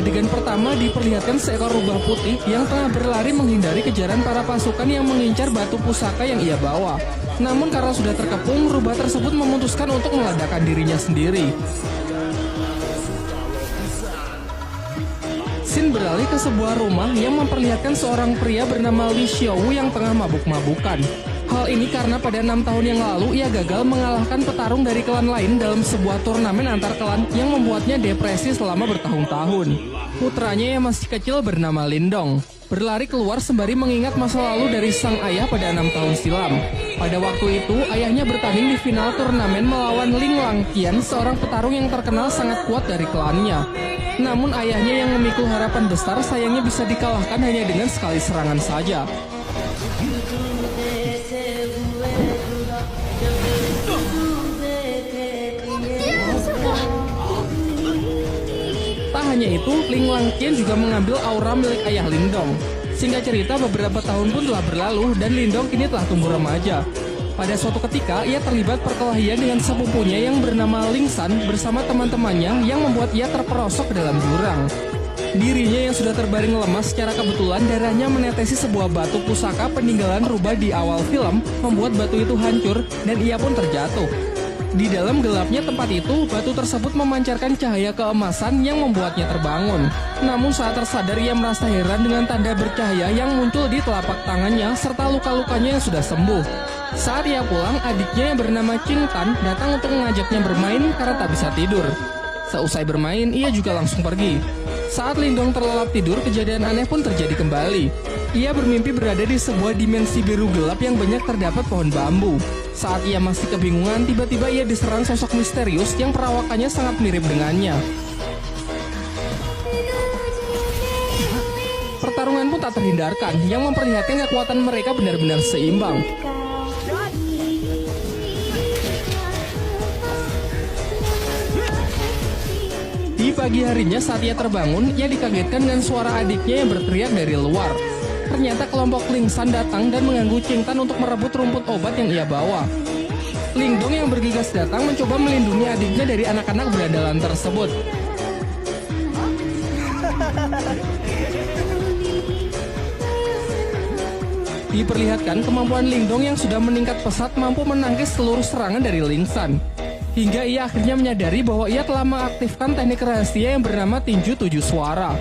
adegan pertama diperlihatkan seekor rubah putih yang tengah berlari menghindari kejaran para pasukan yang mengincar batu pusaka yang ia bawa. Namun karena sudah terkepung, rubah tersebut memutuskan untuk meledakkan dirinya sendiri. Scene beralih ke sebuah rumah yang memperlihatkan seorang pria bernama Li Xiaowu yang tengah mabuk-mabukan. Hal ini karena pada 6 tahun yang lalu ia gagal mengalahkan petarung dari klan lain dalam sebuah turnamen antar klan yang membuatnya depresi selama bertahun-tahun. Putranya yang masih kecil bernama Lindong berlari keluar sembari mengingat masa lalu dari sang ayah pada 6 tahun silam. Pada waktu itu, ayahnya bertanding di final turnamen melawan Ling Langqian, seorang petarung yang terkenal sangat kuat dari klannya. Namun ayahnya yang memikul harapan besar sayangnya bisa dikalahkan hanya dengan sekali serangan saja. Tak hanya itu, Ling Langqian juga mengambil aura milik ayah Lindong. Singkat cerita, beberapa tahun pun telah berlalu dan Lindong kini telah tumbuh remaja. Pada suatu ketika, ia terlibat perkelahian dengan sepupunya yang bernama Ling San bersama teman-temannya yang membuat ia terperosok ke dalam jurang. Dirinya yang sudah terbaring lemas secara kebetulan darahnya menetesi sebuah batu pusaka peninggalan rubah di awal film, membuat batu itu hancur dan ia pun terjatuh. Di dalam gelapnya tempat itu, batu tersebut memancarkan cahaya keemasan yang membuatnya terbangun. Namun saat tersadar ia merasa heran dengan tanda bercahaya yang muncul di telapak tangannya serta luka-lukanya yang sudah sembuh. Saat ia pulang, adiknya yang bernama Qing Tan datang untuk mengajaknya bermain karena tak bisa tidur. Seusai bermain, ia juga langsung pergi. Saat Lindong terlelap tidur, kejadian aneh pun terjadi kembali. Ia bermimpi berada di sebuah dimensi biru gelap yang banyak terdapat pohon bambu. Saat ia masih kebingungan, tiba-tiba ia diserang sosok misterius yang perawakannya sangat mirip dengannya. Pertarungan pun tak terhindarkan, yang memperlihatkan kekuatan mereka benar-benar seimbang. Di pagi harinya saat ia terbangun, ia dikagetkan dengan suara adiknya yang berteriak dari luar. Ternyata kelompok Ling San datang dan mengganggu Qing Tan untuk merebut rumput obat yang ia bawa. Lindong yang bergegas datang mencoba melindungi adiknya dari anak-anak berandalan tersebut. Diperlihatkan kemampuan Lindong yang sudah meningkat pesat mampu menangkis seluruh serangan dari Ling San. Hingga ia akhirnya menyadari bahwa ia telah mengaktifkan teknik rahasia yang bernama tinju 7 suara.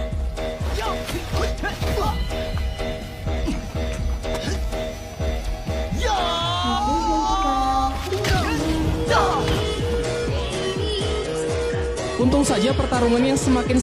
Untung saja pertarungan yang semakin